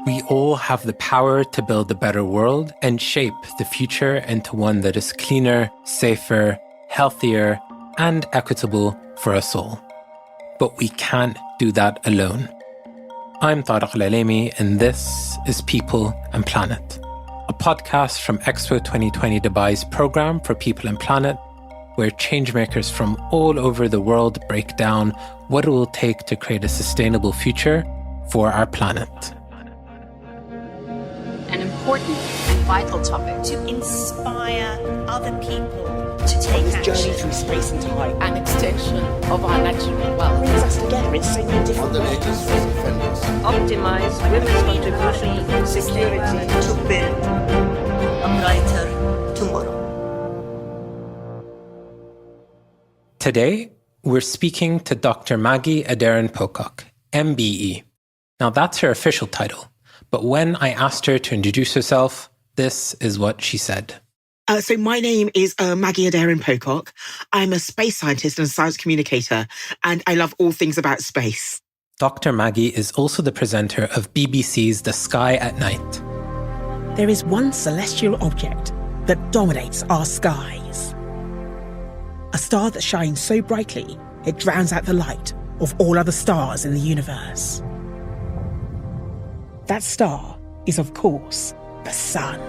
We all have the power to build a better world and shape the future into one that is cleaner, safer, healthier, and equitable for us all. But we can't do that alone. I'm Tariq Al-Alemi, and this is People and Planet, a podcast from Expo 2020 Dubai's program for People and Planet, where changemakers from all over the world break down what it will take to create a sustainable future for our planet. An important and vital topic to inspire other people to take this action. Journey through space and time. an extension of our natural wealth. Brings us together in so many different ways. Optimize women's contribution to security To build a brighter tomorrow. Today, we're speaking to Dr. Maggie Aderin-Pocock, MBE. Now, that's her official title. But when I asked her to introduce herself, this is what she said. So my name is Maggie Aderin-Pocock. I'm a space scientist and a science communicator, and I love all things about space. Dr. Maggie is also the presenter of BBC's The Sky at Night. There is one celestial object that dominates our skies. A star that shines so brightly, it drowns out the light of all other stars in the universe. That star is, of course, the sun.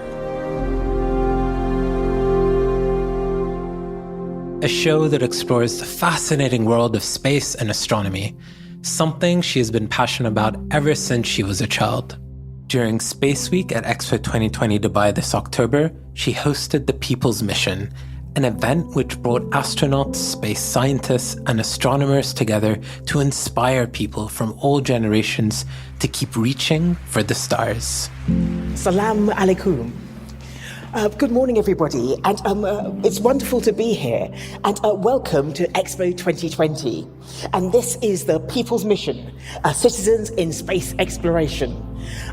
A show that explores the fascinating world of space and astronomy, something she has been passionate about ever since she was a child. During Space Week at Expo 2020 Dubai this October, she hosted the People's Mission, an event which brought astronauts, space scientists, and astronomers together to inspire people from all generations to keep reaching for the stars. Salam alaikum. Good morning, everybody, and it's wonderful to be here, and welcome to Expo 2020. And this is the People's Mission, Citizens in Space Exploration.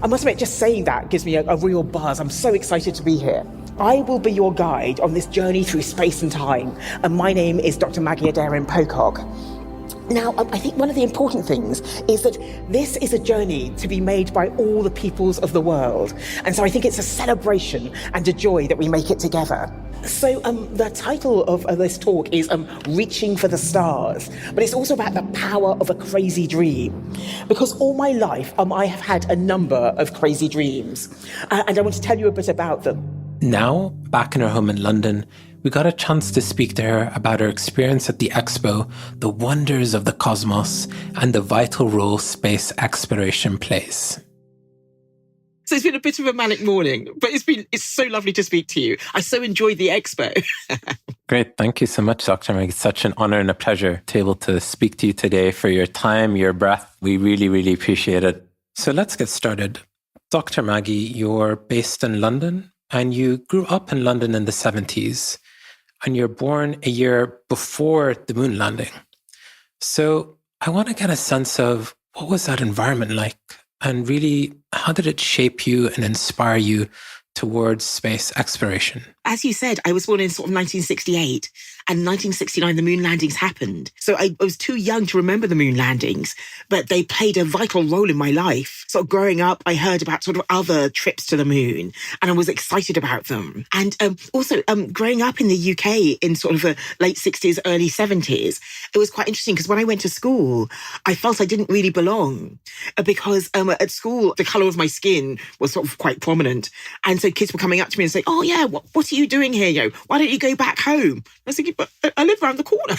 I must admit, just saying that gives me a real buzz. I'm so excited to be here. I will be your guide on this journey through space and time, and my name is Dr. Maggie Aderin-Pocock. Now, I think one of the important things is that this is a journey to be made by all the peoples of the world. And so I think it's a celebration and a joy that we make it together. So the title of this talk is Reaching for the Stars, but it's also about the power of a crazy dream. Because all my life, I have had a number of crazy dreams, and I want to tell you a bit about them. Now, back in her home in London, we got a chance to speak to her about her experience at the Expo, the wonders of the cosmos, and the vital role space exploration plays. So it's been a bit of a manic morning, but it's so lovely to speak to you. I so enjoyed the Expo. Great. Thank you so much, Dr. Meg. It's such an honor and a pleasure to be able to speak to you today, for your time, your breath. We really, really appreciate it. So let's get started. Dr. Maggie, you're based in London, and you grew up in London in the 70s, and you're born a year before the moon landing. So I want to get a sense of, what was that environment like? And really, how did it shape you and inspire you towards space exploration? As you said, I was born in sort of 1968, and 1969, the moon landings happened. So I was too young to remember the moon landings, but they played a vital role in my life. So growing up, I heard about sort of other trips to the moon, and I was excited about them. And also growing up in the UK in sort of the late 60s, early 70s, it was quite interesting because when I went to school, I felt I didn't really belong because at school, the colour of my skin was sort of quite prominent. And so kids were coming up to me and saying, "Oh yeah, what are you doing here? Yo, why don't you go back home?" I was thinking, but I live around the corner.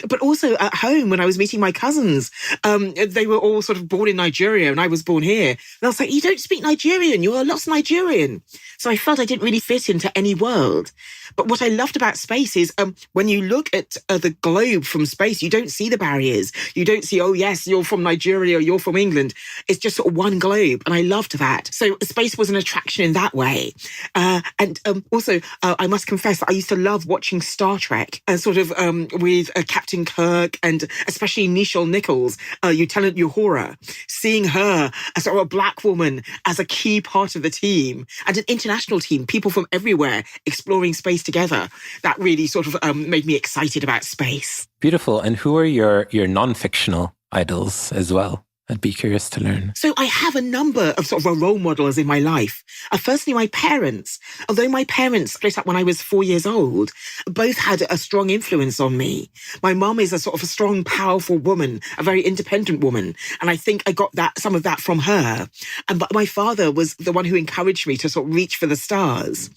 But also at home, when I was meeting my cousins, they were all sort of born in Nigeria and I was born here. And I was like, "You don't speak Nigerian, you're a lost Nigerian." So I felt I didn't really fit into any world. But what I loved about space is when you look at the globe from space, you don't see the barriers. You don't see, oh yes, you're from Nigeria or you're from England. It's just sort of one globe. And I loved that. So space was an attraction in that way. And also, I must confess that I used to love watching Star Trek, sort of with Captain Kirk and especially Nichelle Nichols, Lieutenant Uhura, seeing her as sort of a black woman as a key part of the team and an international team, people from everywhere exploring space together. That really sort of made me excited about space. Beautiful. And who are your non-fictional idols as well? I'd be curious to learn. So I have a number of sort of role models in my life. Firstly, my parents. Although my parents split up when I was 4 years old, both had a strong influence on me. My mum is a sort of a strong, powerful woman, a very independent woman. And I think I got some of that from her. But my father was the one who encouraged me to sort of reach for the stars.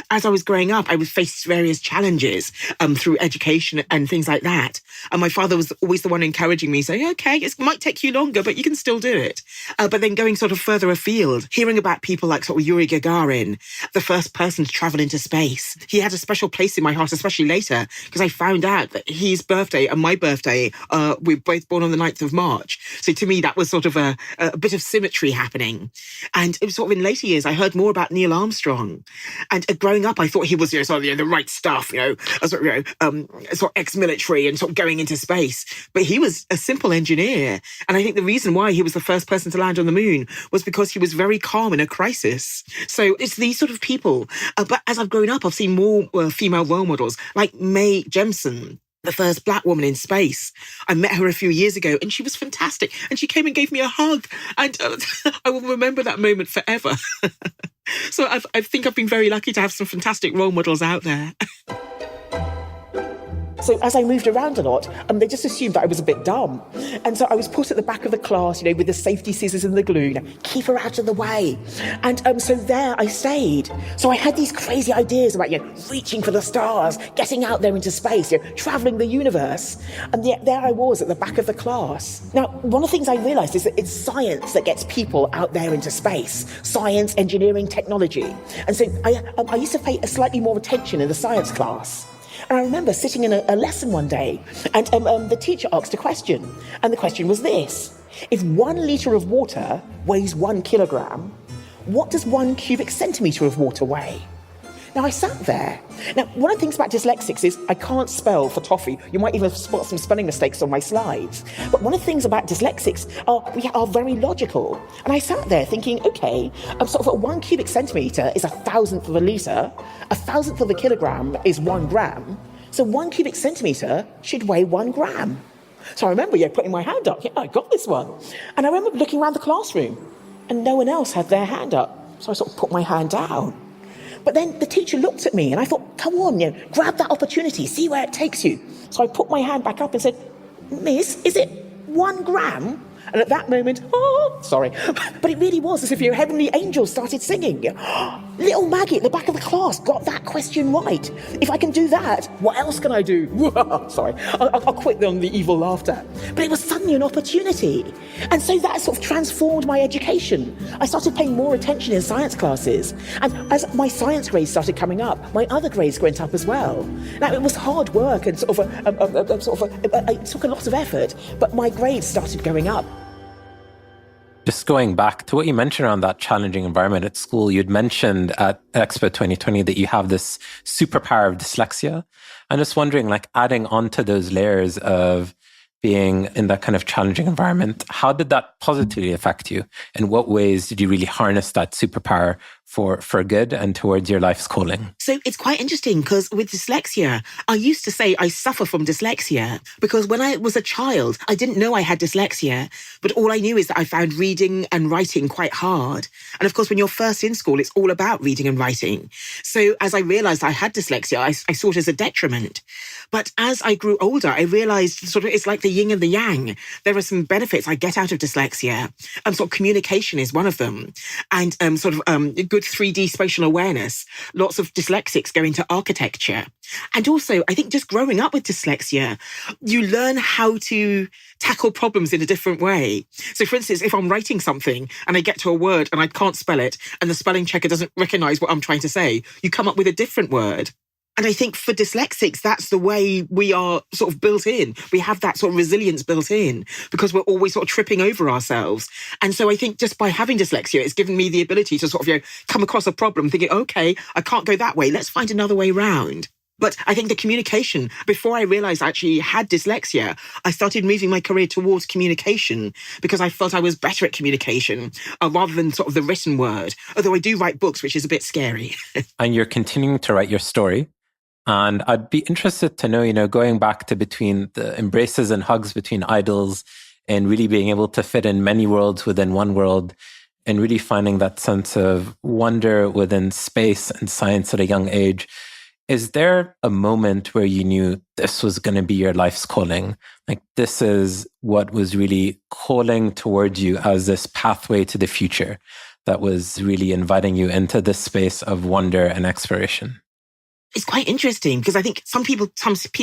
As I was growing up, I would face various challenges through education and things like that. And my father was always the one encouraging me, saying, okay, it might take you longer, but you can still do it. But then going sort of further afield, hearing about people like sort of Yuri Gagarin, the first person to travel into space. He had a special place in my heart, especially later, because I found out that his birthday and my birthday, we're both born on the 9th of March. So to me, that was sort of a bit of symmetry happening. And it was sort of in later years, I heard more about Neil Armstrong. And growing up, I thought he was sort of the right stuff, sort of ex-military and sort of going into space. But he was a simple engineer. And I think the reason why he was the first person to land on the moon was because he was very calm in a crisis. So it's these sort of people. But as I've grown up, I've seen more female role models like Mae Jemison, the first black woman in space. I met her a few years ago and she was fantastic. And she came and gave me a hug. And I will remember that moment forever. So I think I've been very lucky to have some fantastic role models out there. So as I moved around a lot, they just assumed that I was a bit dumb. And so I was put at the back of the class, with the safety scissors and the glue, keep her out of the way. And so there I stayed. So I had these crazy ideas about, reaching for the stars, getting out there into space, traveling the universe. And yet there I was at the back of the class. Now, one of the things I realized is that it's science that gets people out there into space. Science, engineering, technology. And so I used to pay a slightly more attention in the science class. And I remember sitting in a lesson one day, and the teacher asked a question. And the question was this: if 1 litre of water weighs 1 kilogram, what does 1 cubic centimetre of water weigh? Now, I sat there. Now, one of the things about dyslexics is I can't spell for toffee. You might even spot some spelling mistakes on my slides. But one of the things about dyslexics we are very logical. And I sat there thinking, okay, sort of 1 cubic centimetre is 1,000th of a litre, 1,000th of a kilogram is 1 gram, so 1 cubic centimetre should weigh 1 gram. So I remember putting my hand up. Yeah, I got this one. And I remember looking around the classroom, and no one else had their hand up. So I sort of put my hand down. But then the teacher looked at me and I thought, come on, grab that opportunity, see where it takes you. So I put my hand back up and said, Miss, is it 1 gram? And at that moment, sorry, but it really was as if your heavenly angels started singing. Little Maggie at the back of the class got that question right. If I can do that, what else can I do? Sorry, I'll quit on the evil laughter. But it was suddenly an opportunity. And so that sort of transformed my education. I started paying more attention in science classes. And as my science grades started coming up, my other grades went up as well. Now, it was hard work and it took a lot of effort, but my grades started going up. Just going back to what you mentioned around that challenging environment at school, you'd mentioned at Expo 2020 that you have this superpower of dyslexia. I'm just wondering, adding onto those layers of being in that kind of challenging environment, how did that positively affect you? In what ways did you really harness that superpower for good and towards your life's calling? So it's quite interesting because with dyslexia, I used to say I suffer from dyslexia because when I was a child, I didn't know I had dyslexia, but all I knew is that I found reading and writing quite hard. And of course, when you're first in school, it's all about reading and writing. So as I realized I had dyslexia, I saw it as a detriment. But as I grew older, I realized sort of it's like the yin and the yang. There are some benefits I get out of dyslexia. Sort of communication is one of them. And good 3D spatial awareness. Lots of dyslexics go into architecture. And also, I think just growing up with dyslexia, you learn how to tackle problems in a different way. So for instance, if I'm writing something and I get to a word and I can't spell it and the spelling checker doesn't recognize what I'm trying to say, you come up with a different word. And I think for dyslexics, that's the way we are sort of built in. We have that sort of resilience built in because we're always sort of tripping over ourselves. And so I think just by having dyslexia, it's given me the ability to sort of, come across a problem thinking, okay, I can't go that way. Let's find another way round. But I think the communication, before I realized I actually had dyslexia, I started moving my career towards communication because I felt I was better at communication rather than sort of the written word. Although I do write books, which is a bit scary. And you're continuing to write your story. And I'd be interested to know, going back to between the embraces and hugs between idols and really being able to fit in many worlds within one world and really finding that sense of wonder within space and science at a young age. Is there a moment where you knew this was going to be your life's calling? Like this is what was really calling towards you as this pathway to the future that was really inviting you into this space of wonder and exploration? It's quite interesting because I think some people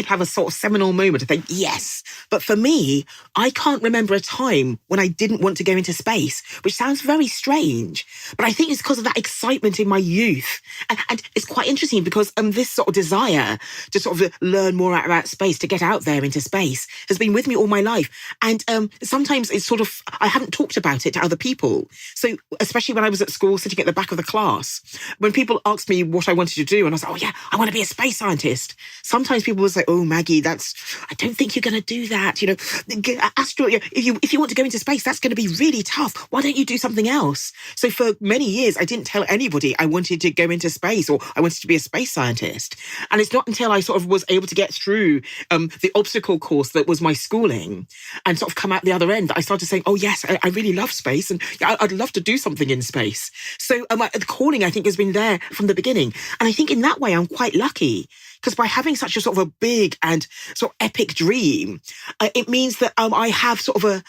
have a sort of seminal moment and think, yes. But for me, I can't remember a time when I didn't want to go into space, which sounds very strange. But I think it's because of that excitement in my youth. And it's quite interesting because this sort of desire to sort of learn more about space, to get out there into space, has been with me all my life. And sometimes it's sort of, I haven't talked about it to other people. So especially when I was at school, sitting at the back of the class, when people asked me what I wanted to do, and I was like, oh yeah, I want to be a space scientist. Sometimes people will say, oh, Maggie, I don't think you're going to do that. You know, if you want to go into space, that's going to be really tough. Why don't you do something else? So for many years, I didn't tell anybody I wanted to go into space or I wanted to be a space scientist. And it's not until I sort of was able to get through the obstacle course that was my schooling and sort of come out the other end that I started saying, oh, yes, I really love space and I'd love to do something in space. So the calling, I think, has been there from the beginning. And I think in that way, I'm quite lucky because by having such a sort of a big and sort of epic dream, it means that I have sort of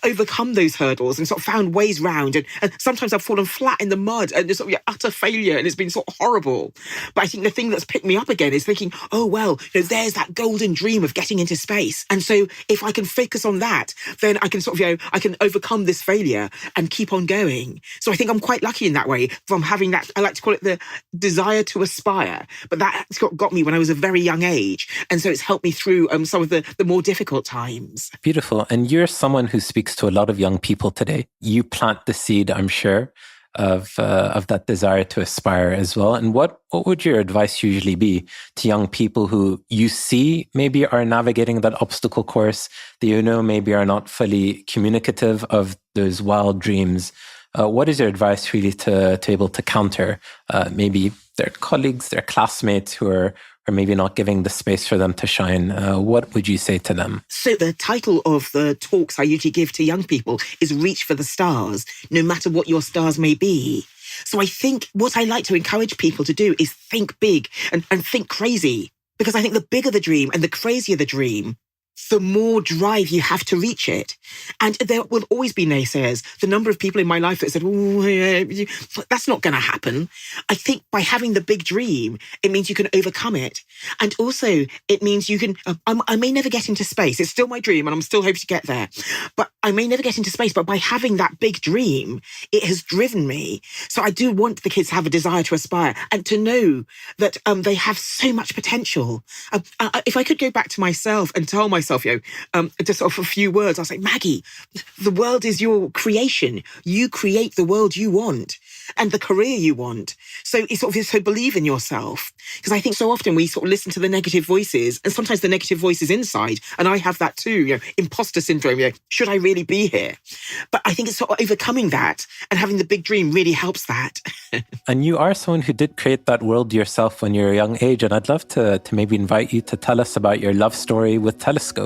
overcome those hurdles and sort of found ways round. And sometimes I've fallen flat in the mud and just sort of utter failure and it's been sort of horrible. But I think the thing that's picked me up again is thinking, oh, well, there's that golden dream of getting into space. And so if I can focus on that, then I can sort of, I can overcome this failure and keep on going. So I think I'm quite lucky in that way from having that, I like to call it the desire to aspire, but that's got me when I was a very young age. And so it's helped me through some of the more difficult times. Beautiful. And you're someone who speaks to a lot of young people today. You plant the seed, I'm sure, of that desire to aspire as well. And what would your advice usually be to young people who you see maybe are navigating that obstacle course, that you know maybe are not fully communicative of those wild dreams? What is your advice really to able to counter maybe their colleagues, their classmates who are maybe not giving the space for them to shine? What would you say to them? So the title of the talks I usually give to young people is Reach for the Stars, no matter what your stars may be. So I think what I like to encourage people to do is think big and think crazy, because I think the bigger the dream and the crazier the dream, the more drive you have to reach it. And there will always be naysayers. The number of people in my life that said, oh, that's not going to happen. I think by having the big dream, it means you can overcome it. And also it means you can, I may never get into space. It's still my dream and I'm still hoping to get there. But I may never get into space, but by having that big dream, it has driven me. So I do want the kids to have a desire to aspire and to know that they have so much potential. If I could go back to myself and tell myself, just sort of a few words, I'll say, Maggie, the world is your creation. You create the world you want and the career you want. So it's sort of, so believe in yourself. Because I think so often we sort of listen to the negative voices and sometimes the negative voice is inside. And I have that too, imposter syndrome. Should I really be here? But I think it's sort of overcoming that and having the big dream really helps that. And you are someone who did create that world yourself when you were a young age. And I'd love to maybe invite you to tell us about your love story with telescopes.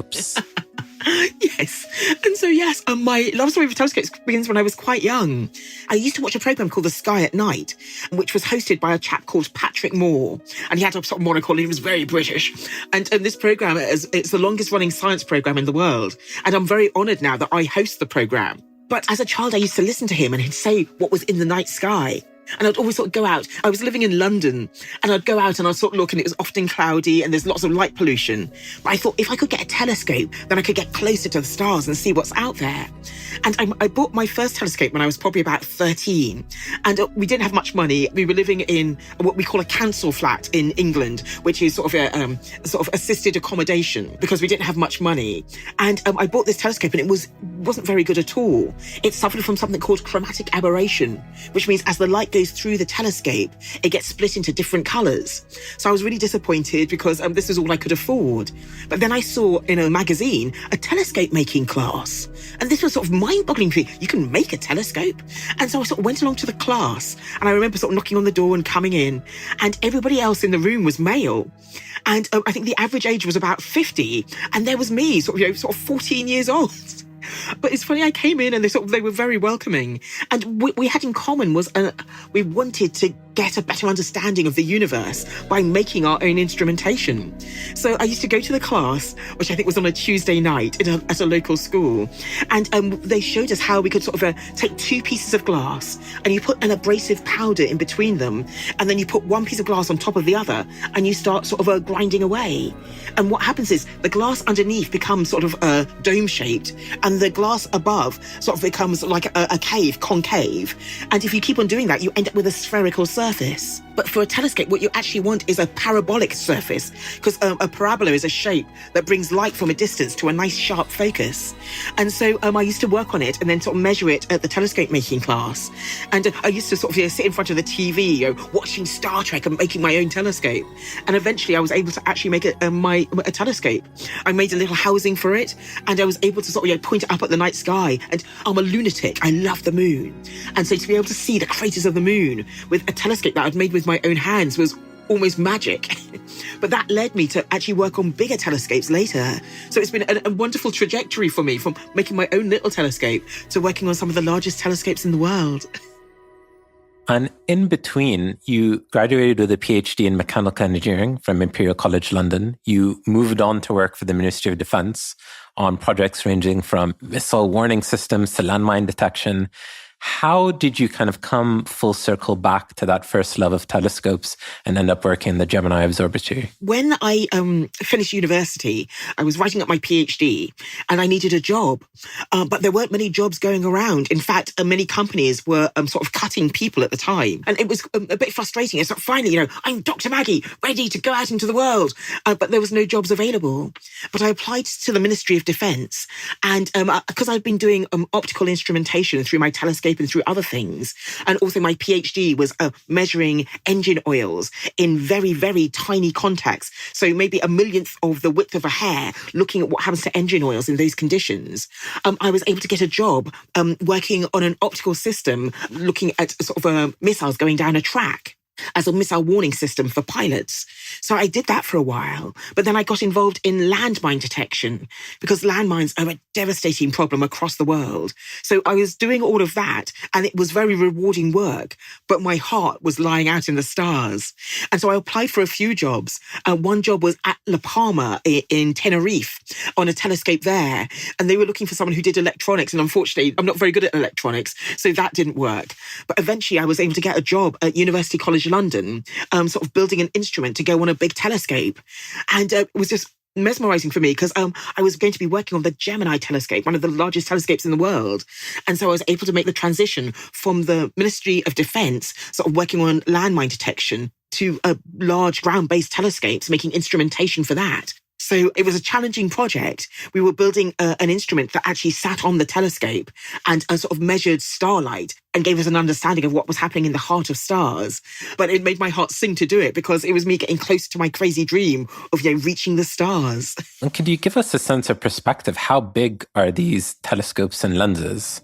Yes. And so, yes, my love story with telescopes begins when I was quite young. I used to watch a programme called The Sky at Night, which was hosted by a chap called Patrick Moore. And he had a sort of monocle and he was very British. And this programme, it's the longest running science programme in the world. And I'm very honoured now that I host the programme. But as a child, I used to listen to him and he'd say what was in the night sky. And I'd always sort of go out. I was living in London and I'd go out and I'd sort of look and it was often cloudy and there's lots of light pollution. But I thought if I could get a telescope, then I could get closer to the stars and see what's out there. And I bought my first telescope when I was probably about 13. And we didn't have much money. We were living in what we call a council flat in England, which is sort of assisted accommodation because we didn't have much money. And I bought this telescope and it wasn't very good at all. It suffered from something called chromatic aberration, which means as the light goes through the telescope, it gets split into different colours. So I was really disappointed because this was all I could afford. But then I saw in a magazine a telescope making class. And this was sort of mind-boggling for me. You can make a telescope. And so I sort of went along to the class and I remember sort of knocking on the door and coming in and everybody else in the room was male. And I think the average age was about 50. And there was me, sort of 14 years old. But it's funny, I came in and they were very welcoming. And what we had in common was we wanted to get a better understanding of the universe by making our own instrumentation. So I used to go to the class, which I think was on a Tuesday night at a local school. And they showed us how we could sort of take two pieces of glass and you put an abrasive powder in between them. And then you put one piece of glass on top of the other and you start sort of grinding away. And what happens is the glass underneath becomes sort of dome shaped and the glass above sort of becomes like a cave, concave. And if you keep on doing that, you end up with a spherical surface. But for a telescope, what you actually want is a parabolic surface, because a parabola is a shape that brings light from a distance to a nice sharp focus. And so I used to work on it and then sort of measure it at the telescope making class. And I used to sort of sit in front of the TV, watching Star Trek and making my own telescope. And eventually I was able to actually make a telescope. I made a little housing for it and I was able to sort of point it up at the night sky. And I'm a lunatic. I love the moon. And so to be able to see the craters of the moon with a telescope that I'd made with my own hands was almost magic. But that led me to actually work on bigger telescopes later. So it's been a wonderful trajectory for me from making my own little telescope to working on some of the largest telescopes in the world. And in between, you graduated with a PhD in mechanical engineering from Imperial College London. You moved on to work for the Ministry of Defence on projects ranging from missile warning systems to landmine detection. How did you kind of come full circle back to that first love of telescopes and end up working in the Gemini Observatory? When I finished university, I was writing up my PhD and I needed a job. But there weren't many jobs going around. In fact, many companies were sort of cutting people at the time. And it was a bit frustrating. It's like, finally, I'm Dr. Maggie, ready to go out into the world. But there was no jobs available. But I applied to the Ministry of Defence. And because I'd been doing optical instrumentation through my telescope and through other things. And also my PhD was measuring engine oils in very, very tiny contacts. So maybe a millionth of the width of a hair, looking at what happens to engine oils in those conditions. I was able to get a job working on an optical system, looking at sort of missiles going down a track as a missile warning system for pilots. So I did that for a while, but then I got involved in landmine detection because landmines are a devastating problem across the world. So I was doing all of that and it was very rewarding work, but my heart was lying out in the stars. And so I applied for a few jobs. One job was at La Palma in Tenerife on a telescope there. And they were looking for someone who did electronics. And unfortunately, I'm not very good at electronics, so that didn't work. But eventually I was able to get a job at University College London, sort of building an instrument to go on a big telescope. And it was just mesmerizing for me because I was going to be working on the Gemini telescope, one of the largest telescopes in the world. And so I was able to make the transition from the Ministry of Defence, sort of working on landmine detection, to large ground-based telescopes, making instrumentation for that. So it was a challenging project. We were building an instrument that actually sat on the telescope and sort of measured starlight and gave us an understanding of what was happening in the heart of stars. But it made my heart sing to do it because it was me getting close to my crazy dream of reaching the stars. And could you give us a sense of perspective? How big are these telescopes and lenses?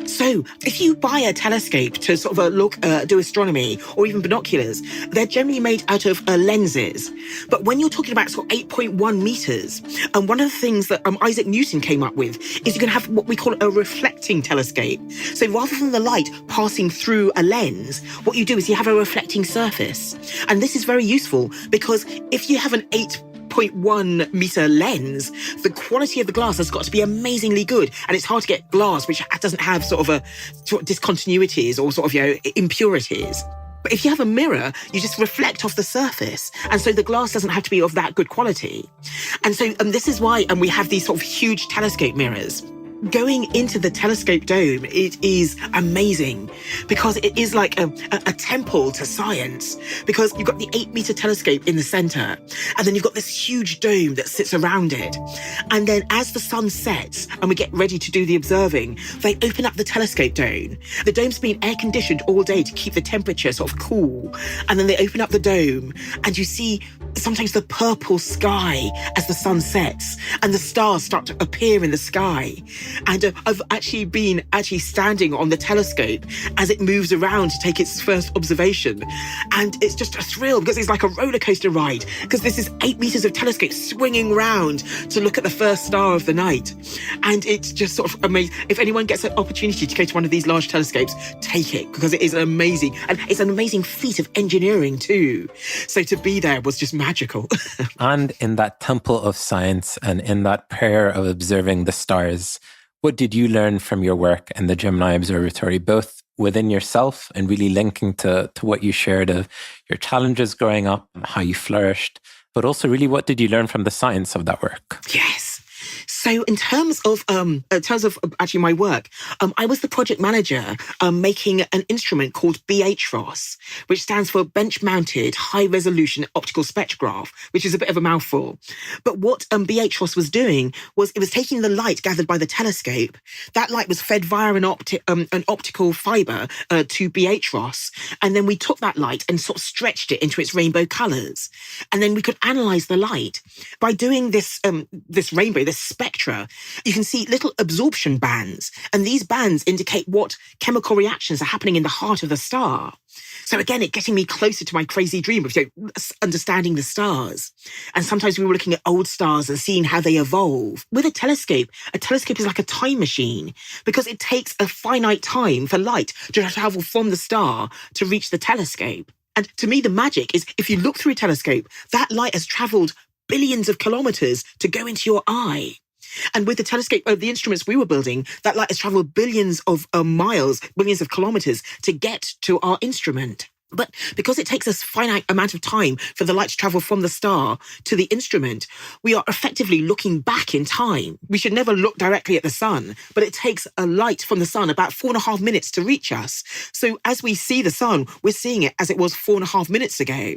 So if you buy a telescope to sort of do astronomy or even binoculars, they're generally made out of lenses. But when you're talking about sort of 8.1 meters, and one of the things that Isaac Newton came up with is you can have what we call a reflecting telescope. So rather than the light passing through a lens, what you do is you have a reflecting surface. And this is very useful because if you have an 8.1 meter lens, the quality of the glass has got to be amazingly good. And it's hard to get glass which doesn't have sort of discontinuities or sort of, impurities. But if you have a mirror, you just reflect off the surface. And so the glass doesn't have to be of that good quality. And so this is why we have these sort of huge telescope mirrors. Going into the telescope dome, it is amazing because it is like a temple to science, because you've got the 8-meter telescope in the center and then you've got this huge dome that sits around it. And then as the sun sets and we get ready to do the observing, they open up the telescope dome. The dome's been air conditioned all day to keep the temperature sort of cool. And then they open up the dome and you see sometimes the purple sky as the sun sets and the stars start to appear in the sky. And I've actually been standing on the telescope as it moves around to take its first observation. And it's just a thrill because it's like a roller coaster ride, because this is 8 meters of telescope swinging round to look at the first star of the night. And it's just sort of amazing. If anyone gets an opportunity to go to one of these large telescopes, take it, because it is amazing. And it's an amazing feat of engineering too. So to be there was just magical. And in that temple of science and in that prayer of observing the stars, what did you learn from your work in the Gemini Observatory, both within yourself and really linking to what you shared of your challenges growing up and how you flourished, but also really what did you learn from the science of that work? Yes. So in terms of actually my work, I was the project manager making an instrument called BHROS, which stands for Bench Mounted High Resolution Optical Spectrograph, which is a bit of a mouthful. But what BHROS was doing was it was taking the light gathered by the telescope. That light was fed via an optical fiber to BHROS, and then we took that light and sort of stretched it into its rainbow colours, and then we could analyse the light by doing this rainbow, this spectra. You can see little absorption bands, and these bands indicate what chemical reactions are happening in the heart of the star. So again, it getting me closer to my crazy dream of understanding the stars. And sometimes we were looking at old stars and seeing how they evolve. With a telescope is like a time machine, because it takes a finite time for light to travel from the star to reach the telescope. And to me, the magic is if you look through a telescope, that light has travelled billions of kilometres to go into your eye. And with the telescope, the instruments we were building, that light has travelled billions of miles, billions of kilometres to get to our instrument. But because it takes a finite amount of time for the light to travel from the star to the instrument, we are effectively looking back in time. We should never look directly at the sun, but it takes a light from the sun about 4.5 minutes to reach us. So as we see the sun, we're seeing it as it was 4.5 minutes ago.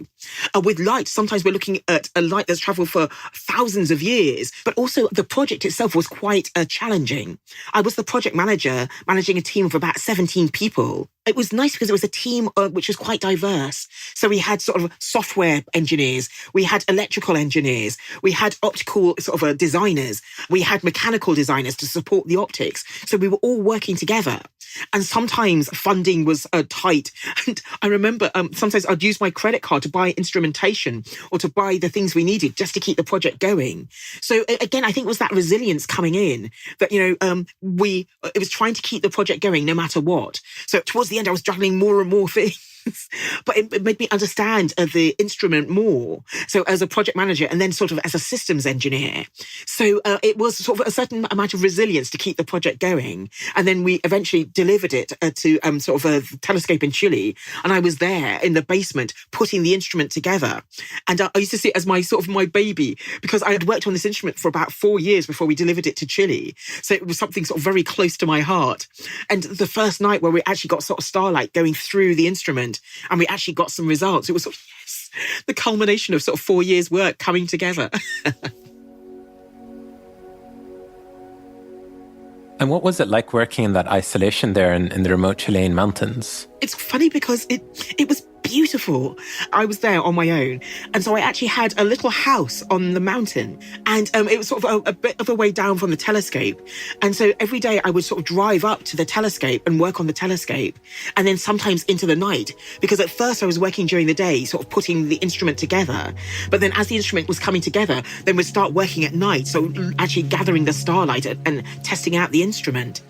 With light, sometimes we're looking at a light that's travelled for thousands of years, but also the project itself was quite challenging. I was the project manager, managing a team of about 17 people. It was nice because it was a team which was quite diverse. So we had sort of software engineers, we had electrical engineers, we had optical sort of designers, we had mechanical designers to support the optics. So we were all working together. And sometimes funding was tight. And I remember sometimes I'd use my credit card to buy instrumentation or to buy the things we needed just to keep the project going. So again, I think it was that resilience coming in that, it was trying to keep the project going no matter what. So towards the end, I was juggling more and more things. But it made me understand the instrument more. So as a project manager and then sort of as a systems engineer. So it was sort of a certain amount of resilience to keep the project going. And then we eventually delivered it to sort of a telescope in Chile. And I was there in the basement putting the instrument together. And I used to see it as my baby, because I had worked on this instrument for about 4 years before we delivered it to Chile. So it was something sort of very close to my heart. And the first night where we actually got sort of starlight going through the instrument, and we actually got some results. It was sort of, yes, the culmination of sort of 4 years' work coming together. And what was it like working in that isolation there in the remote Chilean mountains? It's funny because it was beautiful. I was there on my own. And so I actually had a little house on the mountain. And it was sort of a bit of a way down from the telescope. And so every day I would sort of drive up to the telescope and work on the telescope. And then sometimes into the night. Because at first I was working during the day, sort of putting the instrument together. But then as the instrument was coming together, then we'd start working at night. So actually gathering the starlight and testing out the instrument.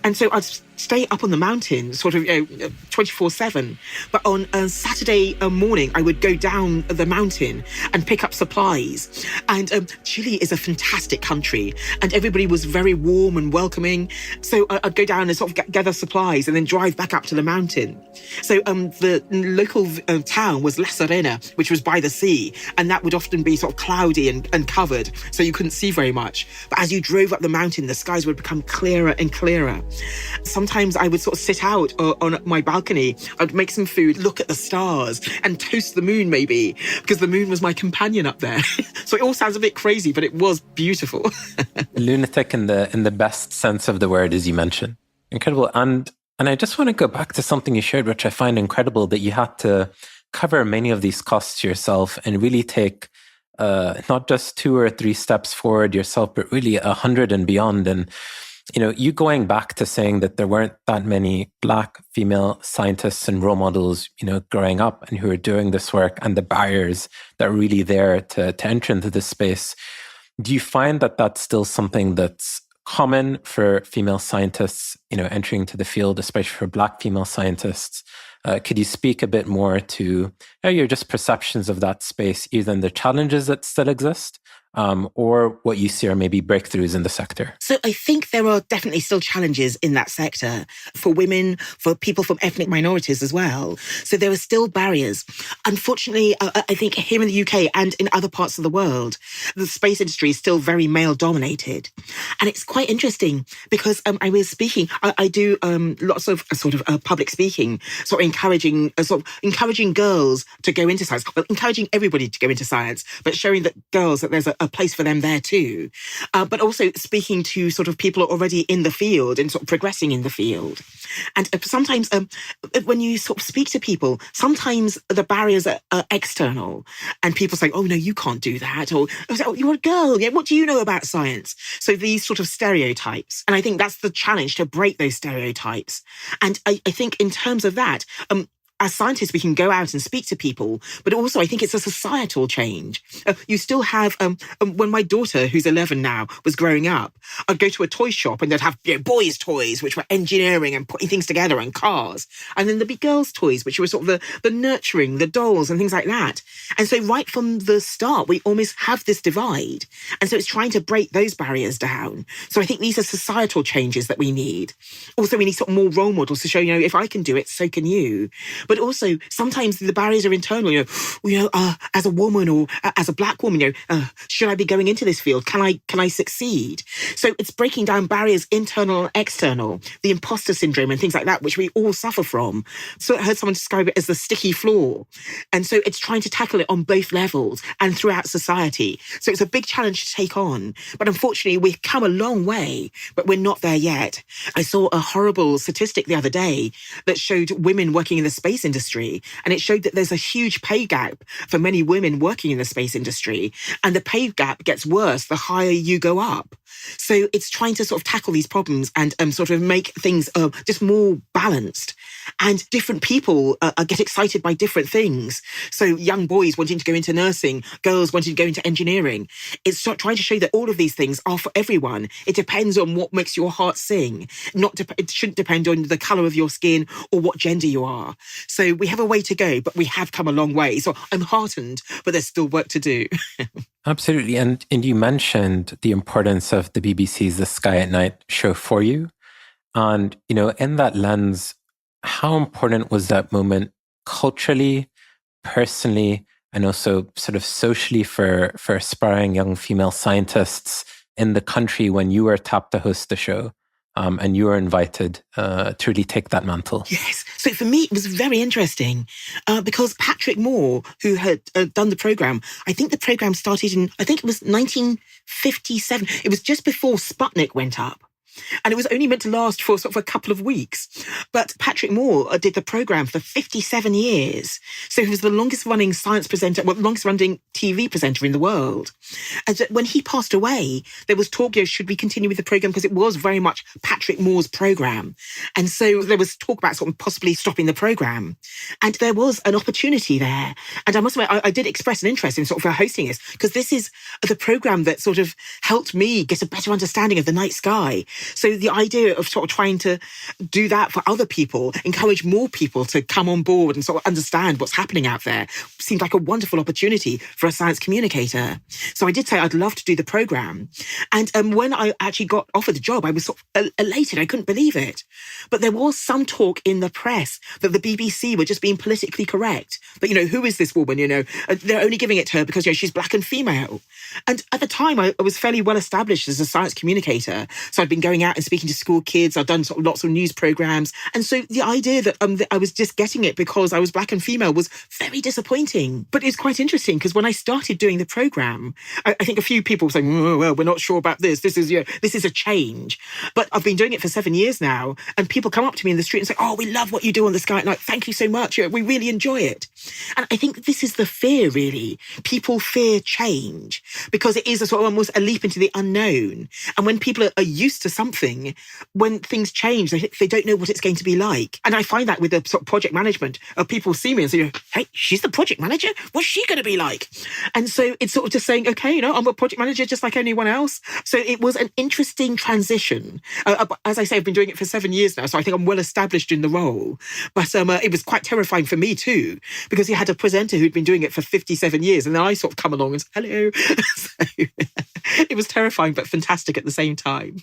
And so I'd stay up on the mountain sort of 24/7. But on Saturday morning, I would go down the mountain and pick up supplies. And Chile is a fantastic country, and everybody was very warm and welcoming. So I'd go down and sort of gather supplies and then drive back up to the mountain. So the local town was La Serena, which was by the sea, and that would often be sort of cloudy and covered, so you couldn't see very much. But as you drove up the mountain, the skies would become clearer and clearer. Sometimes I would sort of sit out on my balcony. I'd make some food, look at the stars, and toast the moon maybe, because the moon was my companion up there. So it all sounds a bit crazy, but it was beautiful. Lunatic in the best sense of the word, as you mentioned. Incredible. And I just want to go back to something you shared, which I find incredible, that you had to cover many of these costs yourself and really take not just 2 or 3 steps forward yourself, but really 100 and beyond. And You going back to saying that there weren't that many Black female scientists and role models, growing up and who are doing this work, and the barriers that are really there to enter into this space. Do you find that that's still something that's common for female scientists, entering into the field, especially for Black female scientists? Could you speak a bit more to your just perceptions of that space, either in the challenges that still exist, or what you see are maybe breakthroughs in the sector? So I think there are definitely still challenges in that sector for women, for people from ethnic minorities as well. So there are still barriers. Unfortunately, I think here in the UK and in other parts of the world, the space industry is still very male dominated. And it's quite interesting because I was speaking, I do lots of public speaking, encouraging girls to go into science, well, encouraging everybody to go into science, but showing that girls, that there's a place for them there too. But also speaking to sort of people already in the field and sort of progressing in the field. And sometimes when you sort of speak to people, sometimes the barriers are external and people say, oh, no, you can't do that. Or, oh, you're a girl. Yeah, what do you know about science? So these sort of stereotypes. And I think that's the challenge, to break those stereotypes. And I think in terms of that, as scientists, we can go out and speak to people, but also I think it's a societal change. You still have, when my daughter, who's 11 now, was growing up, I'd go to a toy shop and they'd have boys' toys, which were engineering and putting things together and cars. And then there'd be girls' toys, which were sort of the nurturing, the dolls and things like that. And so right from the start, we almost have this divide. And so it's trying to break those barriers down. So I think these are societal changes that we need. Also, we need sort of more role models to show, if I can do it, so can you. But also, sometimes the barriers are internal. As a woman or as a Black woman, should I be going into this field? Can I succeed? So it's breaking down barriers, internal and external, the imposter syndrome and things like that, which we all suffer from. So I heard someone describe it as the sticky floor, and so it's trying to tackle it on both levels and throughout society. So it's a big challenge to take on. But unfortunately, we've come a long way, but we're not there yet. I saw a horrible statistic the other day that showed women working in the space industry, and it showed that there's a huge pay gap for many women working in the space industry, and the pay gap gets worse the higher you go up. So it's trying to sort of tackle these problems and sort of make things just more balanced. And different people get excited by different things. So young boys wanting to go into nursing, girls wanting to go into engineering. It's trying to show that all of these things are for everyone. It depends on what makes your heart sing. It shouldn't depend on the colour of your skin or what gender you are. So we have a way to go, but we have come a long way. So I'm heartened, but there's still work to do. Absolutely. And you mentioned the importance of the BBC's The Sky at Night show for you. And, in that lens, how important was that moment culturally, personally, and also sort of socially for aspiring young female scientists in the country when you were tapped to host the show? And you were invited to really take that mantle. Yes. So for me, it was very interesting because Patrick Moore, who had done the programme, I think the programme started in, I think it was 1957. It was just before Sputnik went up. And it was only meant to last for sort of a couple of weeks. But Patrick Moore did the programme for 57 years. So he was the longest running science presenter, longest running TV presenter in the world. And when he passed away, there was talk, should we continue with the programme? Because it was very much Patrick Moore's programme. And so there was talk about sort of possibly stopping the programme. And there was an opportunity there. And I must admit, I did express an interest in sort of hosting this, because this is the programme that sort of helped me get a better understanding of the night sky. So the idea of sort of trying to do that for other people, encourage more people to come on board and sort of understand what's happening out there, seemed like a wonderful opportunity for a science communicator. So I did say I'd love to do the programme. And when I actually got offered the job, I was sort of elated. I couldn't believe it. But there was some talk in the press that the BBC were just being politically correct. But, who is this woman? They're only giving it to her because, she's Black and female. And at the time, I was fairly well established as a science communicator. So I'd been going out and speaking to school kids. I've done sort of lots of news programmes. And so the idea that I was just getting it because I was Black and female was very disappointing. But it's quite interesting because when I started doing the programme, I think a few people were saying, well, we're not sure about this. This is a change. But I've been doing it for 7 years now. And people come up to me in the street and say, oh, we love what you do on The Sky at Night. Thank you so much. We really enjoy it. And I think this is the fear, really. People fear change because it is a sort of almost a leap into the unknown. And when people are used to something, when things change, they don't know what it's going to be like. And I find that with the sort of project management, people see me and say, hey, she's the project manager? What's she going to be like? And so it's sort of just saying, okay, I'm a project manager just like anyone else. So it was an interesting transition. As I say, I've been doing it for 7 years now, so I think I'm well established in the role. But it was quite terrifying for me too, because you had a presenter who'd been doing it for 57 years, and then I sort of come along and say, hello. So it was terrifying, but fantastic at the same time.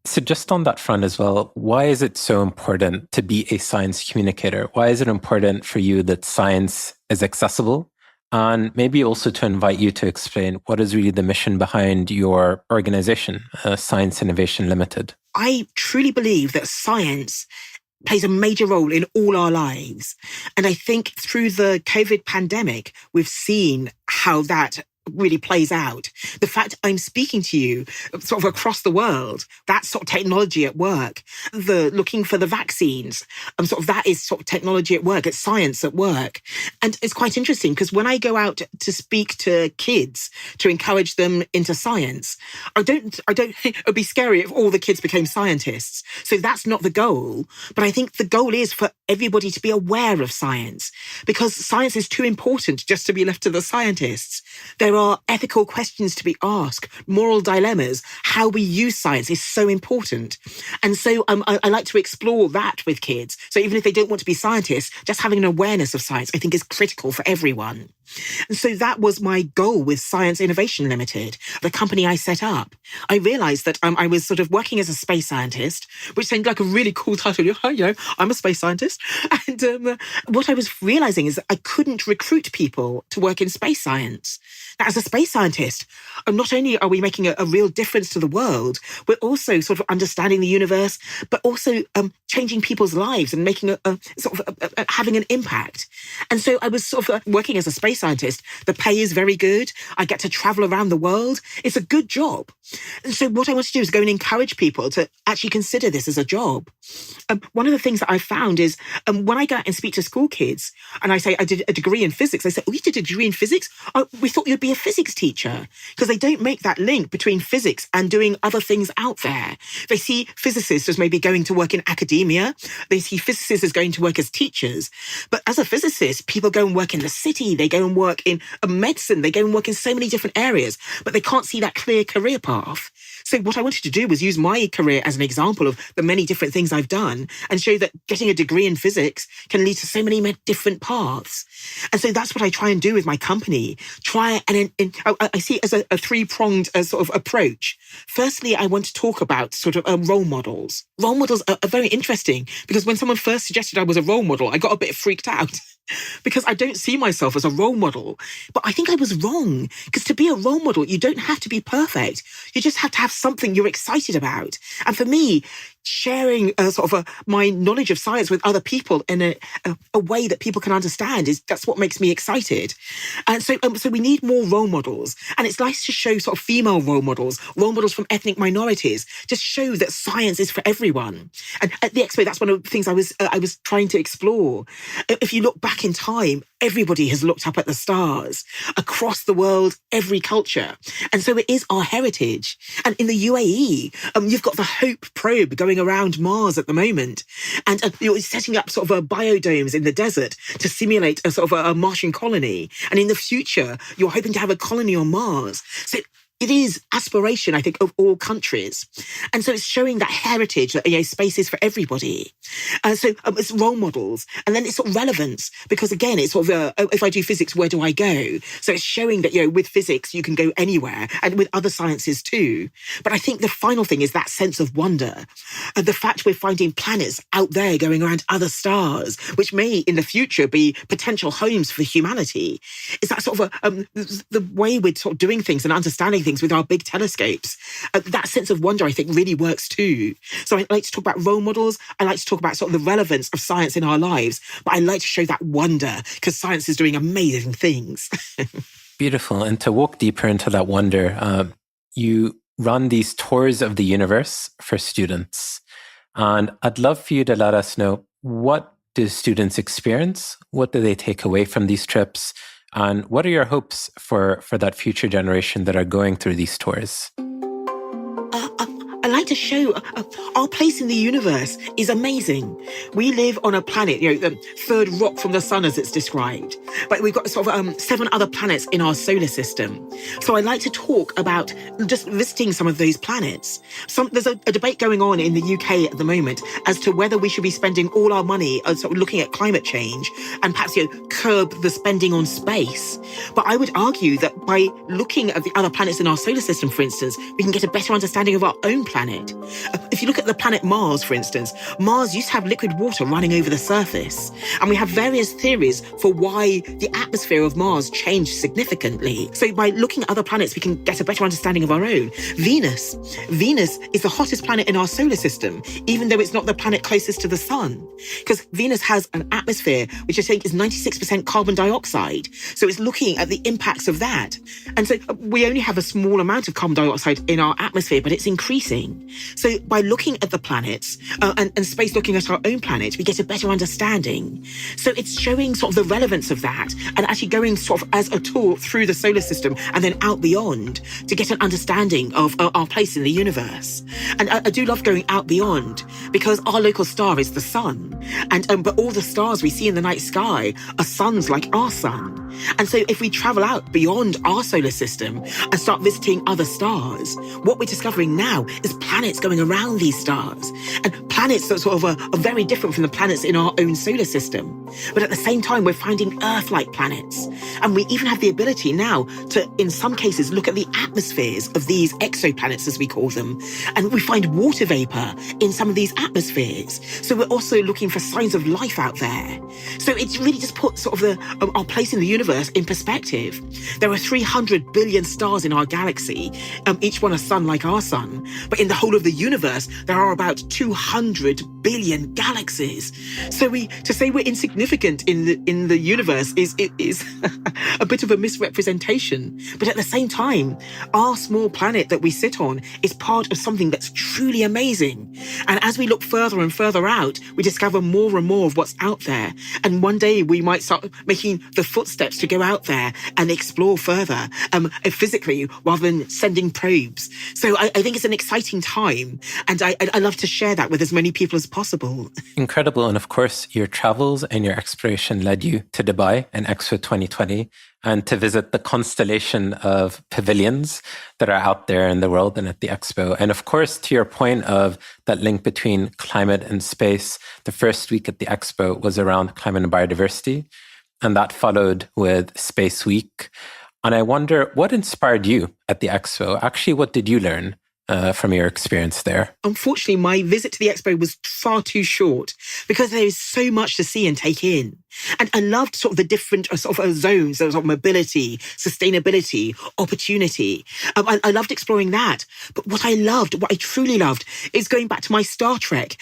So just on that front as well, why is it so important to be a science communicator? Why is it important for you that science is accessible? And maybe also to invite you to explain what is really the mission behind your organization, Science Innovation Limited. I truly believe that science plays a major role in all our lives. And I think through the COVID pandemic, we've seen how that really plays out. The fact I'm speaking to you sort of across the world, that sort of technology at work, the looking for the vaccines, sort of that is sort of technology at work, it's science at work. And it's quite interesting because when I go out to speak to kids to encourage them into science, I don't, it would be scary if all the kids became scientists. So that's not the goal. But I think the goal is for everybody to be aware of science, because science is too important just to be left to the scientists. There are ethical questions to be asked, moral dilemmas. How we use science is so important. And so I like to explore that with kids. So even if they don't want to be scientists, just having an awareness of science, I think, is critical for everyone. And so that was my goal with Science Innovation Limited, the company I set up. I realized that I was sort of working as a space scientist, which seemed like a really cool title. I'm a space scientist. And what I was realizing is that I couldn't recruit people to work in space science. Now, as a space scientist, not only are we making a real difference to the world, we're also sort of understanding the universe, but also changing people's lives and making having an impact. And so I was sort of working as a space scientist. The pay is very good. I get to travel around the world. It's a good job. And so what I want to do is go and encourage people to actually consider this as a job. One of the things that I found is when I go out and speak to school kids and I say I did a degree in physics, they say, oh, you did a degree in physics? Oh, we thought you'd be a physics teacher, because they don't make that link between physics and doing other things out there. They see physicists as maybe going to work in academia. They see physicists as going to work as teachers. But as a physicist, people go and work in the city. They go and work in medicine. They go and work in so many different areas, but they can't see that clear career path. So what I wanted to do was use my career as an example of the many different things I've done and show that getting a degree in physics can lead to so many different paths. And so that's what I try and do with my company. I see it as a three-pronged sort of approach. Firstly, I want to talk about sort of role models. Role models are very interesting because when someone first suggested I was a role model, I got a bit freaked out. Because I don't see myself as a role model. But I think I was wrong, because to be a role model, you don't have to be perfect. You just have to have something you're excited about. And for me, sharing my knowledge of science with other people in a way that people can understand that's what makes me excited. And so we need more role models. And it's nice to show sort of female role models from ethnic minorities, just show that science is for everyone. And at the Expo, that's one of the things I was trying to explore. If you look back in time, everybody has looked up at the stars across the world, every culture. And so it is our heritage. And in the UAE, you've got the Hope probe going around Mars at the moment. And you're setting up sort of biodomes in the desert to simulate a sort of a Martian colony. And in the future, you're hoping to have a colony on Mars. So it is aspiration, I think, of all countries. And so it's showing that heritage, that space is for everybody. So it's role models. And then it's sort of relevance, because again, it's sort of, if I do physics, where do I go? So it's showing that, with physics, you can go anywhere, and with other sciences too. But I think the final thing is that sense of wonder. The fact we're finding planets out there going around other stars, which may in the future be potential homes for humanity. Is that sort of the way we're sort of doing things and understanding things with our big telescopes. That sense of wonder, I think, really works too. So I like to talk about role models. I like to talk about sort of the relevance of science in our lives. But I like to show that wonder, because science is doing amazing things. Beautiful. And to walk deeper into that wonder, you run these tours of the universe for students. And I'd love for you to let us know, what do students experience? What do they take away from these trips? And what are your hopes for that future generation that are going through these tours? I like to show our place in the universe is amazing. We live on a planet, the third rock from the sun as it's described. But we've got sort of 7 other planets in our solar system. So I like to talk about just visiting some of those planets. There's a debate going on in the UK at the moment as to whether we should be spending all our money sort of looking at climate change and perhaps curb the spending on space. But I would argue that by looking at the other planets in our solar system, for instance, we can get a better understanding of our own planet. If you look at the planet Mars, for instance, Mars used to have liquid water running over the surface. And we have various theories for why the atmosphere of Mars changed significantly. So by looking at other planets, we can get a better understanding of our own. Venus is the hottest planet in our solar system, even though it's not the planet closest to the sun. Because Venus has an atmosphere, which I think is 96% carbon dioxide. So it's looking at the impacts of that. And so we only have a small amount of carbon dioxide in our atmosphere, but it's increasing. So by looking at the planets and space looking at our own planet, we get a better understanding. So it's showing sort of the relevance of that and actually going sort of as a tour through the solar system and then out beyond to get an understanding of our place in the universe. And I do love going out beyond because our local star is the sun. And but all the stars we see in the night sky are suns like our sun. And so if we travel out beyond our solar system and start visiting other stars, what we're discovering now is planets going around these stars. And planets that sort of are very different from the planets in our own solar system. But at the same time, we're finding Earth-like planets. And we even have the ability now to, in some cases, look at the atmospheres of these exoplanets, as we call them. And we find water vapor in some of these atmospheres. So we're also looking for signs of life out there. So it's really just put sort of our place in the universe in perspective. There are 300 billion stars in our galaxy, each one a sun like our sun. But in the whole of the universe, there are about 200 billion galaxies. So to say we're insignificant in the universe is a bit of a misrepresentation. But at the same time, our small planet that we sit on is part of something that's truly amazing. And as we look further and further out, we discover more and more of what's out there. And one day we might start making the footsteps to go out there and explore further physically rather than sending probes. So I think it's an exciting time. And I love to share that with as many people as possible. Incredible. And of course, your travels and your exploration led you to Dubai and Expo 2020 and to visit the constellation of pavilions that are out there in the world and at the Expo. And of course, to your point of that link between climate and space, the first week at the Expo was around climate and biodiversity. And that followed with Space Week. And I wonder, what inspired you at the Expo? Actually, what did you learn from your experience there? Unfortunately, my visit to the Expo was far too short because there is so much to see and take in. And I loved sort of the different sort of zones, sort of mobility, sustainability, opportunity. I loved exploring that. But what I truly loved, is going back to my Star Trek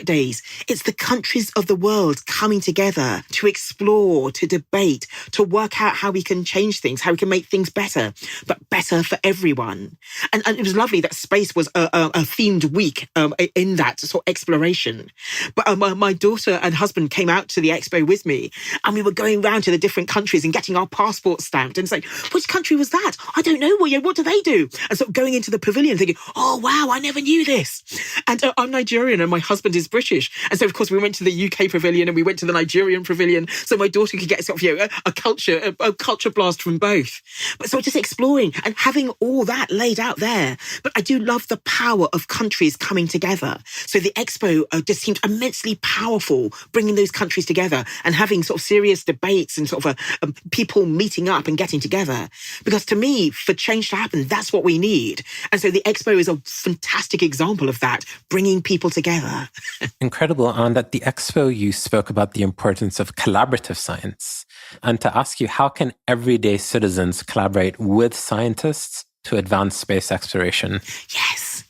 days. It's the countries of the world coming together to explore, to debate, to work out how we can change things, how we can make things better, but better for everyone. And it was lovely that space was a themed week in that sort of exploration. But my daughter and husband came out to the Expo with me, and we were going around to the different countries and getting our passports stamped and saying, which country was that? I don't know. Well, what do they do? And sort of going into the pavilion thinking, oh, wow, I never knew this. And I'm Nigerian and my husband is British. And so, of course, we went to the UK pavilion and we went to the Nigerian pavilion so my daughter could get sort of, a culture blast from both. But so just exploring and having all that laid out there. But I do love the power of countries coming together. So the Expo just seemed immensely powerful, bringing those countries together and having sort of serious debates and sort of people meeting up and getting together. Because to me, for change to happen, that's what we need. And so the Expo is a fantastic example of that, bringing people together. Incredible. And at the Expo, you spoke about the importance of collaborative science. And to ask you, how can everyday citizens collaborate with scientists to advance space exploration? Yes.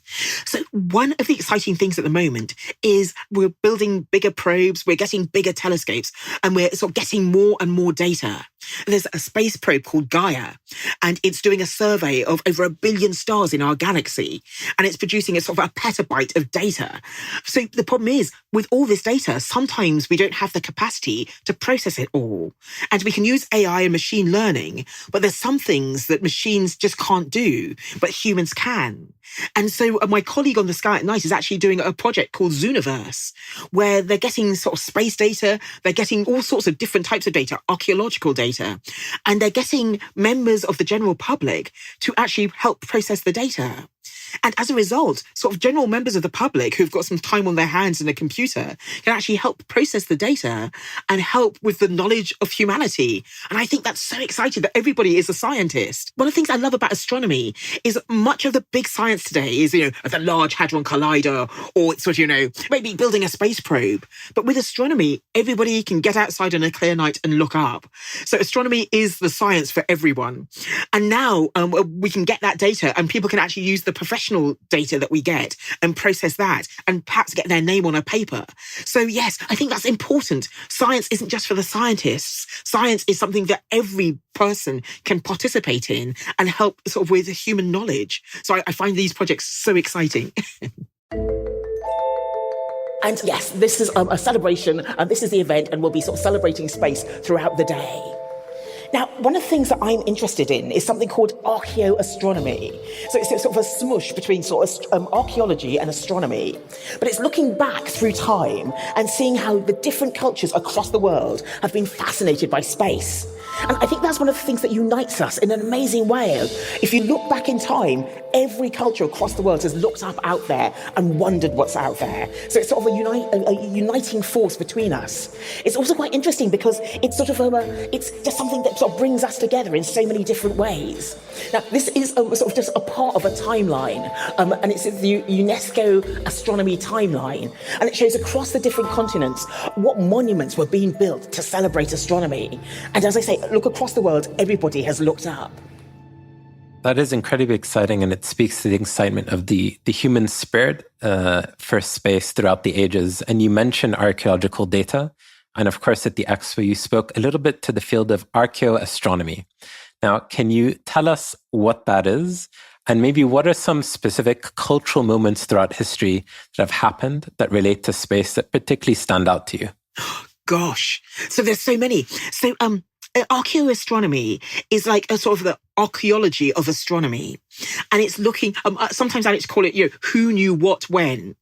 So one of the exciting things at the moment is we're building bigger probes, we're getting bigger telescopes, and we're sort of getting more and more data. There's a space probe called Gaia, and it's doing a survey of over 1 billion stars in our galaxy, and it's producing a sort of a petabyte of data. So the problem is, with all this data, sometimes we don't have the capacity to process it all. And we can use AI and machine learning, but there's some things that machines just can't do, but humans can. And so my colleague on the Sky at Night is actually doing a project called Zooniverse, where they're getting sort of space data, they're getting all sorts of different types of data, archaeological data, and they're getting members of the general public to actually help process the data. And as a result, sort of general members of the public who've got some time on their hands and a computer can actually help process the data and help with the knowledge of humanity. And I think that's so exciting that everybody is a scientist. One of the things I love about astronomy is much of the big science today is, the Large Hadron Collider, or it's sort of, maybe building a space probe. But with astronomy, everybody can get outside on a clear night and look up. So astronomy is the science for everyone. And now we can get that data and people can actually use the professional data that we get and process that and perhaps get their name on a paper. So yes, I think that's important. Science isn't just for the scientists. Science is something that every person can participate in and help sort of with human knowledge. So I find these projects so exciting. And yes, this is a celebration, and this is the event, and we'll be sort of celebrating space throughout the day. Now, one of the things that I'm interested in is something called archaeoastronomy. So it's sort of a smush between sort of archaeology and astronomy. But it's looking back through time and seeing how the different cultures across the world have been fascinated by space. And I think that's one of the things that unites us in an amazing way. If you look back in time, every culture across the world has looked up out there and wondered what's out there. So it's sort of a uniting force between us. It's also quite interesting because it's sort of it's just something that sort of brings us together in so many different ways. Now, this is sort of just a part of a timeline, and it's the UNESCO astronomy timeline, and it shows across the different continents what monuments were being built to celebrate astronomy. And as I say, look across the world, everybody has looked up. That is incredibly exciting, and it speaks to the excitement of the human spirit for space throughout the ages. And you mentioned archaeological data. And of course, at the Expo, you spoke a little bit to the field of archaeoastronomy. Now, can you tell us what that is? And maybe what are some specific cultural moments throughout history that have happened that relate to space that particularly stand out to you? Gosh, so there's so many. So archaeoastronomy is like a sort of the archaeology of astronomy. And it's looking, sometimes I like to call it, who knew what when.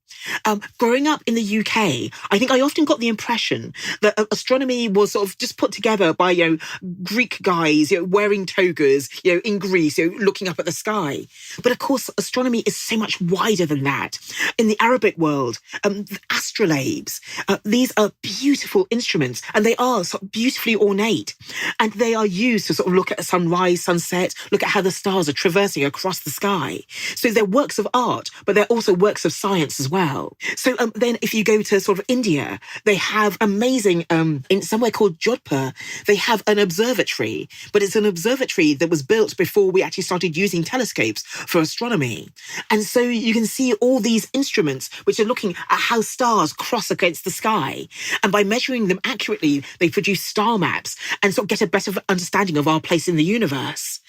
Growing up in the UK, I think I often got the impression that astronomy was sort of just put together by, Greek guys, wearing togas, in Greece, looking up at the sky. But of course, astronomy is so much wider than that. In the Arabic world, astrolabes, these are beautiful instruments, and they are sort of beautifully ornate. And they are used to sort of look at sunrise, sunset, look at how the stars are traversing across the sky. So they're works of art, but they're also works of science as well. So then if you go to sort of India, they have amazing, in somewhere called Jodhpur, they have an observatory, but it's an observatory that was built before we actually started using telescopes for astronomy. And so you can see all these instruments which are looking at how stars cross against the sky. And by measuring them accurately, they produce star maps and sort of get a better understanding of our place in the universe.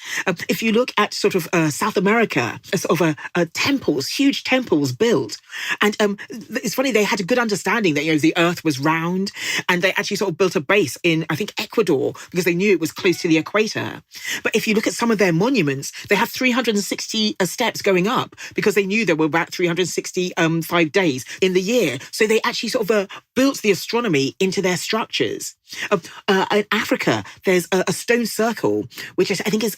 If you look at sort of South America, sort of temples, huge temples built. And it's funny, they had a good understanding that, the Earth was round, and they actually sort of built a base in, I think, Ecuador, because they knew it was close to the equator. But if you look at some of their monuments, they have 360 steps going up because they knew there were about 365 days in the year. So they actually sort of built the astronomy into their structures. In Africa, there's a stone circle, which I think is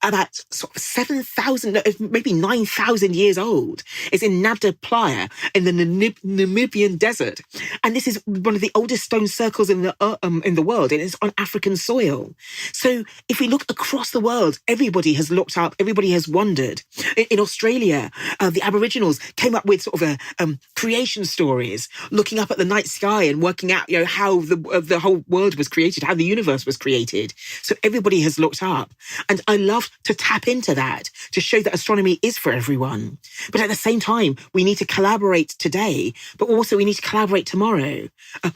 about sort of 7,000, maybe 9,000 years old. It's in Nabda Playa in the Namibian desert, and this is one of the oldest stone circles in the world, and it's on African soil. So if we look across the world, everybody has looked up, everybody has wondered. In Australia, the Aboriginals came up with sort of creation stories, looking up at the night sky and working out, how the whole world was created, how the universe was created. So everybody has looked up. And I love to tap into that, to show that astronomy is for everyone. But at the same time, we need to collaborate today, but also we need to collaborate tomorrow.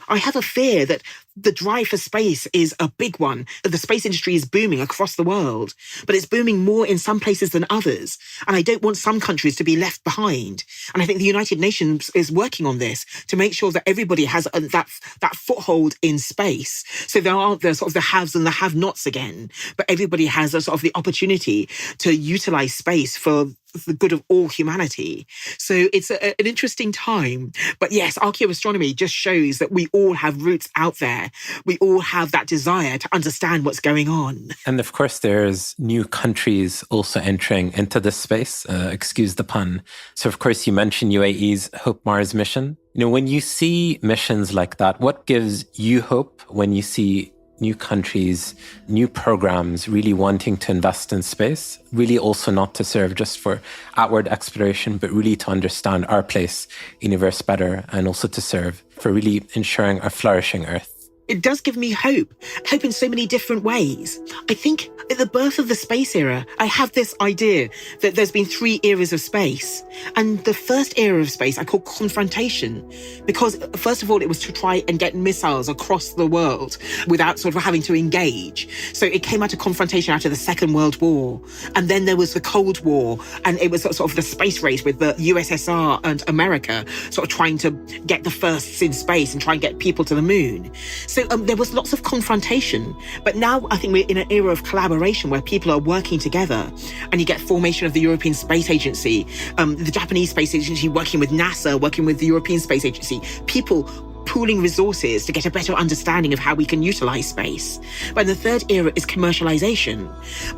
I have a fear that the drive for space is a big one. The space industry is booming across the world, but it's booming more in some places than others. And I don't want some countries to be left behind. And I think the United Nations is working on this to make sure that everybody has that foothold in space. So there aren't the sort of the haves and the have-nots again, but everybody has a sort of the opportunity to utilize space for the good of all humanity. So it's an interesting time. But yes, archaeoastronomy just shows that we all have roots out there. We all have that desire to understand what's going on. And of course, there's new countries also entering into this space, excuse the pun. So of course, you mentioned UAE's Hope Mars mission. When you see missions like that, what gives you hope when you see new countries, new programs really wanting to invest in space, really also not to serve just for outward exploration, but really to understand our place in the universe better and also to serve for really ensuring a flourishing Earth? It does give me hope in so many different ways. I think at the birth of the space era, I have this idea that there's been 3 eras of space. And the first era of space I call confrontation, because first of all, it was to try and get missiles across the world without sort of having to engage. So it came out of confrontation after the Second World War. And then there was the Cold War, and it was sort of the space race with the USSR and America sort of trying to get the firsts in space and try and get people to the moon. So there was lots of confrontation, but now I think we're in an era of collaboration where people are working together, and you get formation of the European Space Agency, the Japanese Space Agency working with NASA, working with the European Space Agency, people pooling resources to get a better understanding of how we can utilize space. But the third era is commercialization.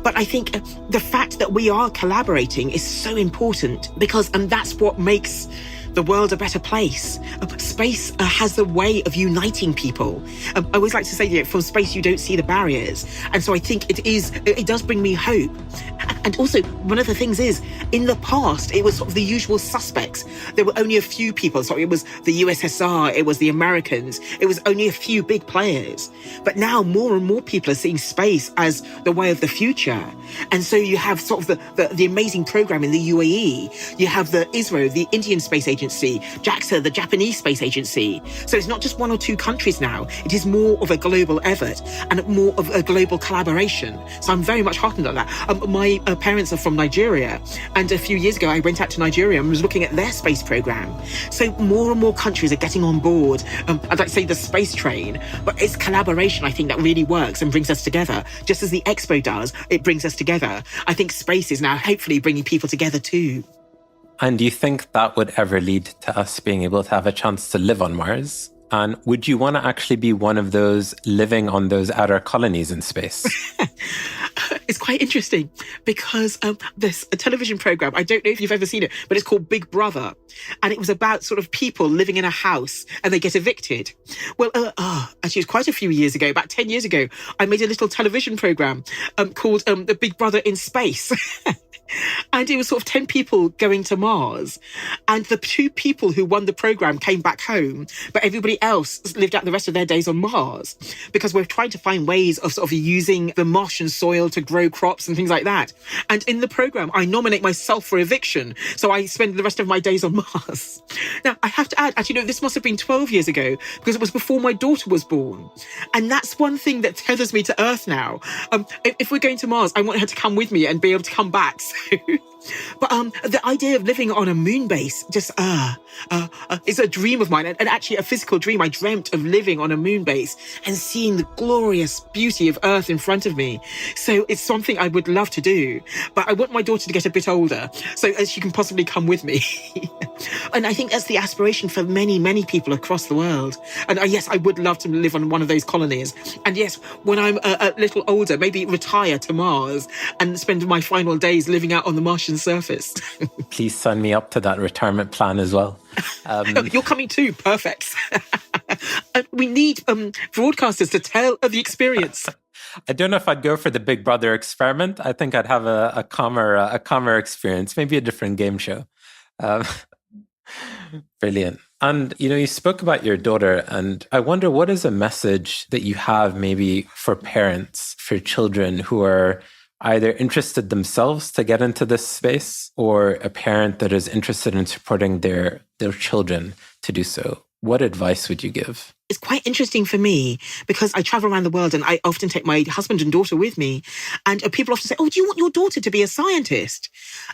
But I think the fact that we are collaborating is so important because that's what makes the world a better place. Space has the way of uniting people. I always like to say that from space you don't see the barriers. And so I think it does bring me hope. And also, one of the things is, in the past, it was sort of the usual suspects. There were only a few people. So it was the USSR, it was the Americans, it was only a few big players. But now more and more people are seeing space as the way of the future. And so you have sort of the amazing program in the UAE. You have the ISRO, the Indian Space Agency, JAXA, the Japanese Space Agency. So it's not just 1 or 2 countries now. It is more of a global effort and more of a global collaboration. So I'm very much heartened on that. My parents are from Nigeria, and a few years ago I went out to Nigeria and was looking at their space program. So more and more countries are getting on board. I'd like to say the space train, but it's collaboration, I think, that really works and brings us together. Just as the Expo does, it brings us together. I think space is now hopefully bringing people together too. And do you think that would ever lead to us being able to have a chance to live on Mars? And would you want to actually be one of those living on those outer colonies in space? It's quite interesting because there's a television program, I don't know if you've ever seen it, but it's called Big Brother. And it was about sort of people living in a house and they get evicted. Well, actually, it was quite a few years ago, about 10 years ago, I made a little television program called The Big Brother in Space. And it was sort of 10 people going to Mars. And the 2 people who won the program came back home, but everybody else lived out the rest of their days on Mars because we're trying to find ways of sort of using the Martian soil to grow crops and things like that. And in the program, I nominate myself for eviction. So I spend the rest of my days on Mars. Now, I have to add, actually, no, this must have been 12 years ago because it was before my daughter was born. And that's one thing that tethers me to Earth now. If we're going to Mars, I want her to come with me and be able to come back. But the idea of living on a moon base just is a dream of mine, and actually a physical dream. I dreamt of living on a moon base and seeing the glorious beauty of Earth in front of me. So it's something I would love to do, but I want my daughter to get a bit older so she can possibly come with me. And I think that's the aspiration for many, many people across the world. And yes, I would love to live on one of those colonies. And yes, when I'm a little older, maybe retire to Mars and spend my final days living out on the Martian surface. Please sign me up to that retirement plan as well. You're coming too. Perfect. We need broadcasters to tell of the experience. I don't know if I'd go for the Big Brother experiment. I think I'd have a calmer experience, maybe a different game show. Brilliant. And, you spoke about your daughter, and I wonder what is a message that you have maybe for parents, for children who are either interested themselves to get into this space or a parent that is interested in supporting their children to do so. What advice would you give? it's quite interesting for me because I travel around the world and I often take my husband and daughter with me. And people often say, oh, do you want your daughter to be a scientist?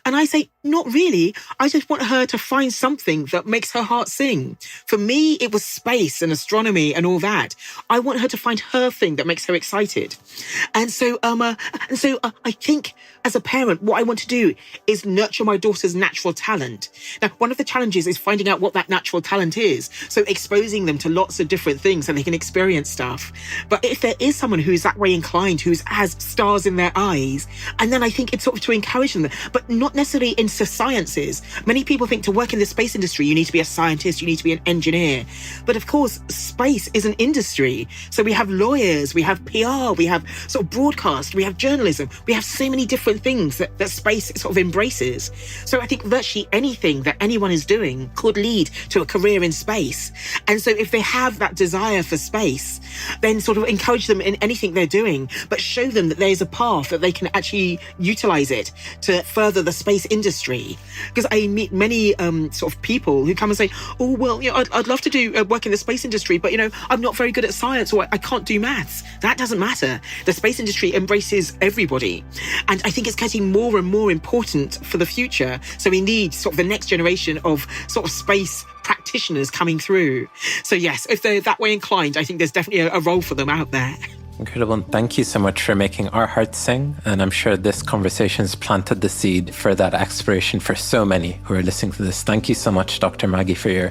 And I say, not really. I just want her to find something that makes her heart sing. For me, it was space and astronomy and all that. I want her to find her thing that makes her excited. And so I think as a parent, what I want to do is nurture my daughter's natural talent. Now, one of the challenges is finding out what that natural talent is. So exposing them to lots of different things so they can experience stuff. But if there is someone who's that way inclined, who has stars in their eyes, and then I think it's sort of to encourage them, but not necessarily in sciences. Many people think to work in the space industry, you need to be a scientist, you need to be an engineer. But of course, space is an industry. So we have lawyers, we have PR, we have sort of broadcast, we have journalism, we have so many different things that space sort of embraces. So I think virtually anything that anyone is doing could lead to a career in space. And so if they have that desire for space, then sort of encourage them in anything they're doing, but show them that there's a path that they can actually utilize it to further the space industry. Because I meet many sort of people who come and say, oh, well, I'd love to do work in the space industry, but, I'm not very good at science or I can't do maths. That doesn't matter. The space industry embraces everybody. And I think it's getting more and more important for the future. So we need sort of the next generation of sort of space practitioners coming through. So yes, if they're that way inclined, I think there's definitely a role for them out there. Incredible. And thank you so much for making our hearts sing. And I'm sure this conversation has planted the seed for that exploration for so many who are listening to this. Thank you so much, Dr. Maggie, for your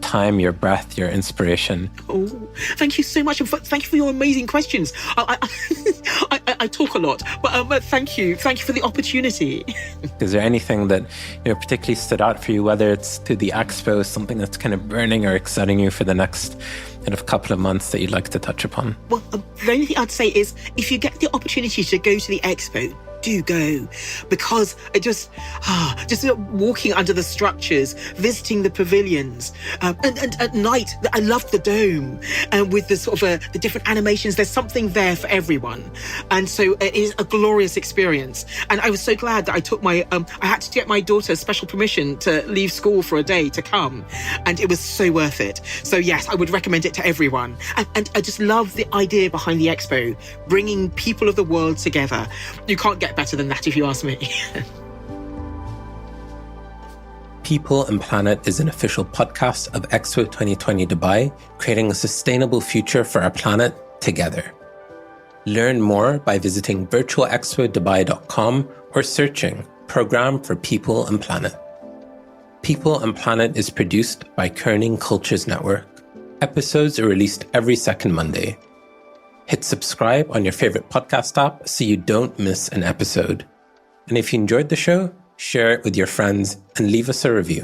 time, your breath, your inspiration. Oh, thank you so much. And thank you for your amazing questions. I talk a lot, but thank you. Thank you for the opportunity. Is there anything that particularly stood out for you, whether it's to the Expo, something that's kind of burning or exciting you for the next couple of months that you'd like to touch upon? Well, the only thing I'd say is if you get the opportunity to go to the Expo, do go, because it just walking under the structures, visiting the pavilions, and at night, I loved the dome, and with the sort of the different animations. There's something there for everyone, and so it is a glorious experience. And I was so glad that I took I had to get my daughter special permission to leave school for a day to come, and it was so worth it. So yes, I would recommend it to everyone. And I just love the idea behind the Expo, bringing people of the world together. You can't get better than that, if you ask me. People and Planet is an official podcast of Expo 2020 Dubai, creating a sustainable future for our planet together. Learn more by visiting virtualexpodubai.com or searching Program for People and Planet. People and Planet is produced by Kerning Cultures Network. Episodes are released every second Monday. Hit subscribe on your favorite podcast app so you don't miss an episode. And if you enjoyed the show, share it with your friends and leave us a review.